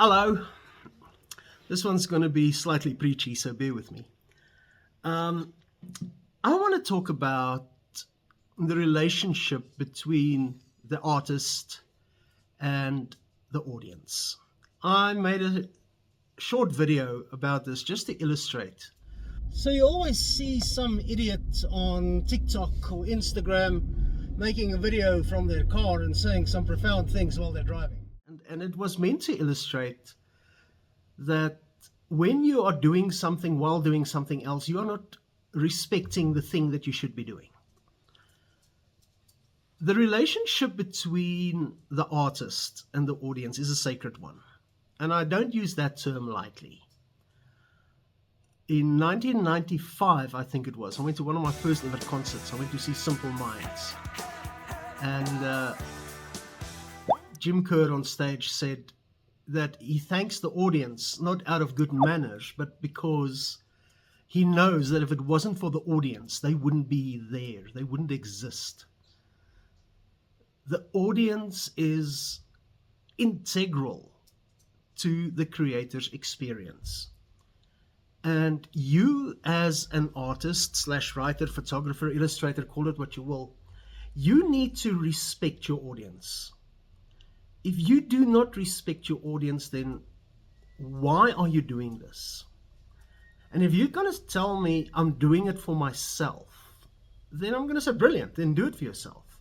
Hello. This one's going to be slightly preachy, so bear with me. I want to talk about the relationship between the artist and the audience. I made a short video about this just to illustrate. So you always see some idiot on TikTok or Instagram making a video from their car and saying some profound things while they're driving. And it was meant to illustrate that when you are doing something while doing something else, you are not respecting the thing that you should be doing. The relationship between the artist and the audience is a sacred one. And I don't use that term lightly. In 1995, I think it was, I went to one of my first ever concerts. I went to see Simple Minds. And Jim Kerr on stage said that he thanks the audience, not out of good manners, but because he knows that if it wasn't for the audience, they wouldn't be there. They wouldn't exist. The audience is integral to the creator's experience. And you as an artist slash writer, photographer, illustrator, call it what you will, you need to respect your audience. If you do not respect your audience, then why are you doing this? And if you're going to tell me I'm doing it for myself, then I'm going to say, brilliant, then do it for yourself.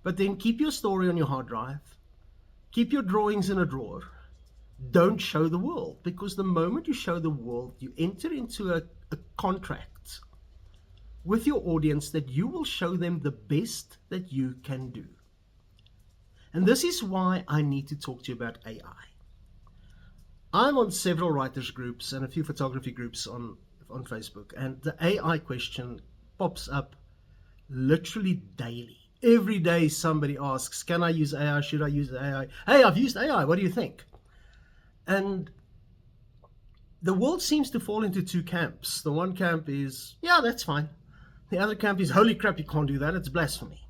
But then keep your story on your hard drive. Keep your drawings in a drawer. Don't show the world, because the moment you show the world, you enter into a contract with your audience that you will show them the best that you can do. And this is why I need to talk to you about AI. I'm on several writers groups and a few photography groups on Facebook, and the AI question pops up literally daily. Every day somebody asks, can I use AI? Should I use AI? Hey, I've used AI. What do you think? And the world seems to fall into two camps. The one camp is, yeah, that's fine. The other camp is, holy crap, you can't do that. It's blasphemy.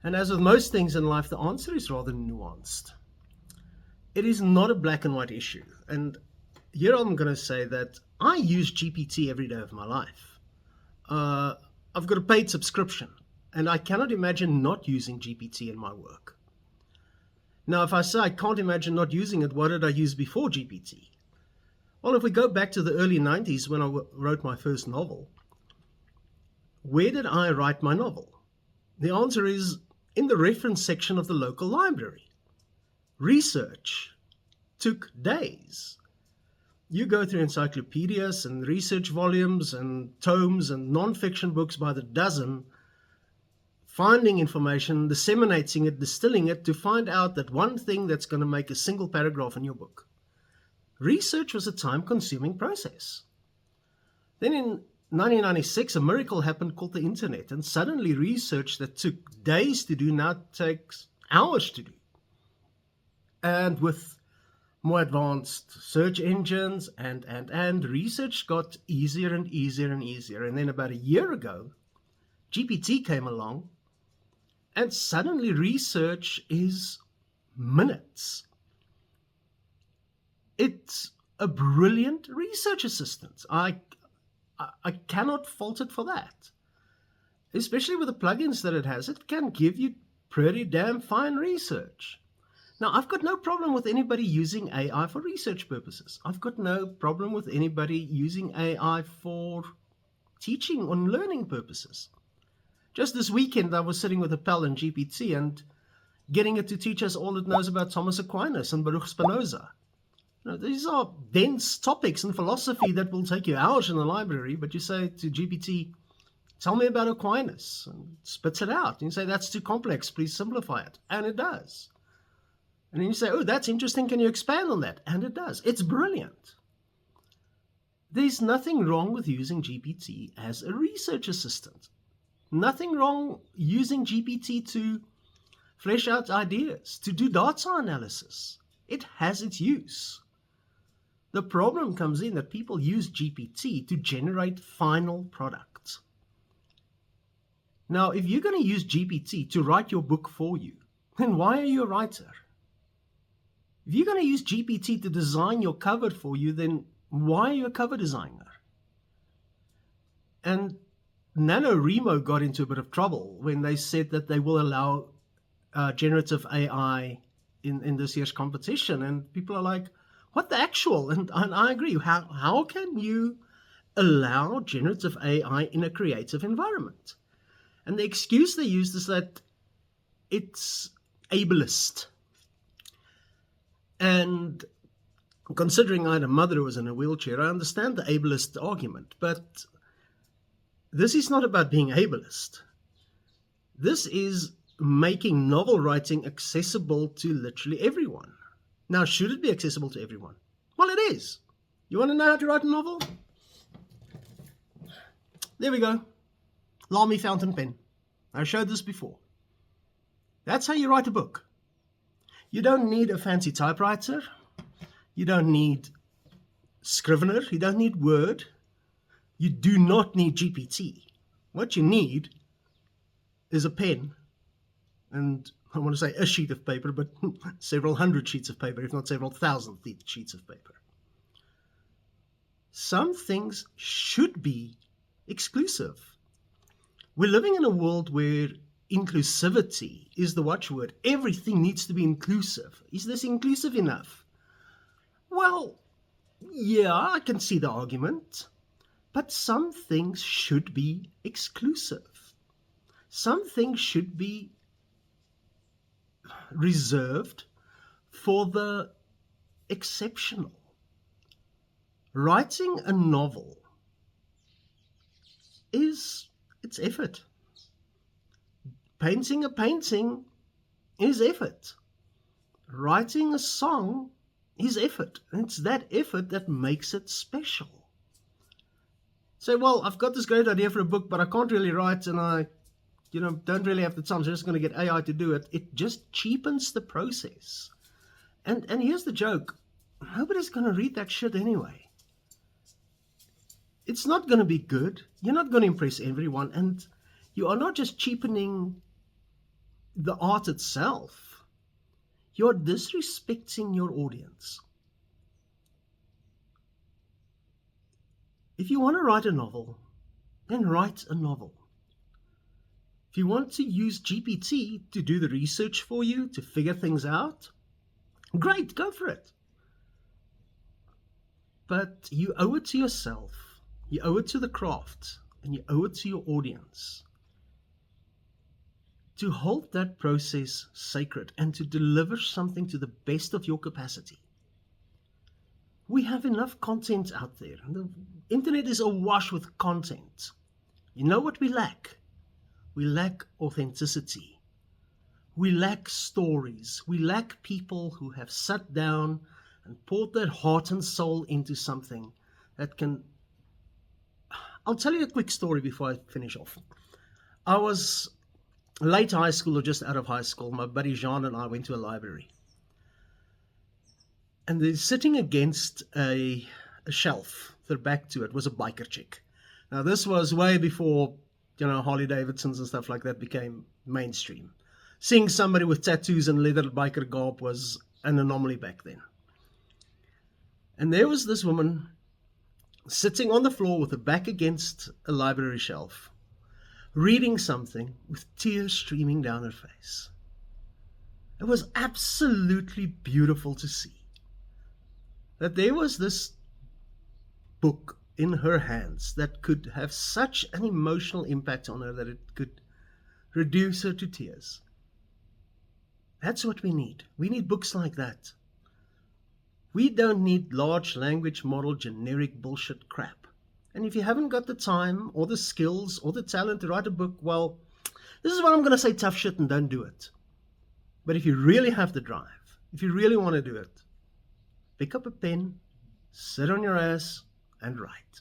And as with most things in life, the answer is rather nuanced. It is not a black and white issue. And here I'm going to say that I use GPT every day of my life. I've got a paid subscription, and I cannot imagine not using GPT in my work. Now, if I say I can't imagine not using it, what did I use before GPT? Well, if we go back to the early 90s when I wrote my first novel, where did I write my novel? The answer is in the reference section of the local library. Research took days. You go through encyclopedias and research volumes and tomes and non-fiction books by the dozen, finding information, disseminating it, distilling it to find out that one thing that's going to make a single paragraph in your book. Research was a time-consuming process. Then in 1996, a miracle happened called the internet, and suddenly research that took days to do now takes hours to do. And with more advanced search engines and research got easier and easier and easier. And then about a year ago, GPT came along, and suddenly research is minutes. It's a brilliant research assistant. I cannot fault it for that. Especially with the plugins that it has, it can give you pretty damn fine research. Now, I've got no problem with anybody using AI for research purposes. I've got no problem with anybody using AI for teaching or learning purposes. Just this weekend, I was sitting with a pal in GPT and getting it to teach us all it knows about Thomas Aquinas and Baruch Spinoza. Now, these are dense topics in philosophy that will take you hours in the library, but you say to GPT, tell me about Aquinas, and it spits it out. And you say, that's too complex, please simplify it. And it does. And then you say, oh, that's interesting, can you expand on that? And it does. It's brilliant. There's nothing wrong with using GPT as a research assistant. Nothing wrong using GPT to flesh out ideas, to do data analysis. It has its use. The problem comes in that people use GPT to generate final products. Now, if you're going to use GPT to write your book for you, then why are you a writer? If you're going to use GPT to design your cover for you, then why are you a cover designer? And NaNoWriMo got into a bit of trouble when they said that they will allow generative AI in this year's competition. And people are like, what the actual? And I agree. How can you allow generative AI in a creative environment? And the excuse they used is that it's ableist. And considering I had a mother who was in a wheelchair, I understand the ableist argument. But this is not about being ableist. This is making novel writing accessible to literally everyone. Now, should it be accessible to everyone? Well, it is. You want to know how to write a novel? There we go. Lamy fountain pen. I showed this before. That's how you write a book. You don't need a fancy typewriter. You don't need Scrivener. You don't need Word. You do not need GPT. What you need is a pen, and I want to say a sheet of paper, but several hundred sheets of paper, if not several thousand sheets of paper. Some things should be exclusive. We're living in a world where inclusivity is the watchword. Everything needs to be inclusive. Is this inclusive enough? Well, yeah, I can see the argument. But some things should be exclusive. Some things should be reserved for the exceptional. Writing a novel it's effort. Painting a painting is effort. Writing a song is effort. And it's that effort that makes it special. Say, well, I've got this great idea for a book, but I can't really write, and I, don't really have the time, so I'm just going to get AI to do it. It just cheapens the process. And here's the joke. Nobody's going to read that shit anyway. It's not going to be good. You're not going to impress everyone. And you are not just cheapening the art itself. You're disrespecting your audience. If you want to write a novel, then write a novel. If you want to use GPT to do the research for you, to figure things out, great, go for it. But you owe it to yourself, you owe it to the craft, and you owe it to your audience to hold that process sacred and to deliver something to the best of your capacity. We have enough content out there. The internet is awash with content. You know what we lack? We lack authenticity. We lack stories. We lack people who have sat down and poured their heart and soul into something that can... I'll tell you a quick story before I finish off. I was late high school or just out of high school. My buddy Jean and I went to a library. And they're sitting against a shelf. Their back to it was a biker chick. Now, this was way before, Harley Davidsons and stuff like that became mainstream. Seeing somebody with tattoos and leather biker garb was an anomaly back then. And there was this woman sitting on the floor with her back against a library shelf, reading something with tears streaming down her face. It was absolutely beautiful to see that there was this book in her hands that could have such an emotional impact on her that it could reduce her to tears. That's what we need. We need books like that. We don't need large language model generic bullshit crap. And if you haven't got the time or the skills or the talent to write a book, well, this is what I'm going to say, tough shit, and don't do it. But if you really have the drive, if you really want to do it, pick up a pen, sit on your ass, and write.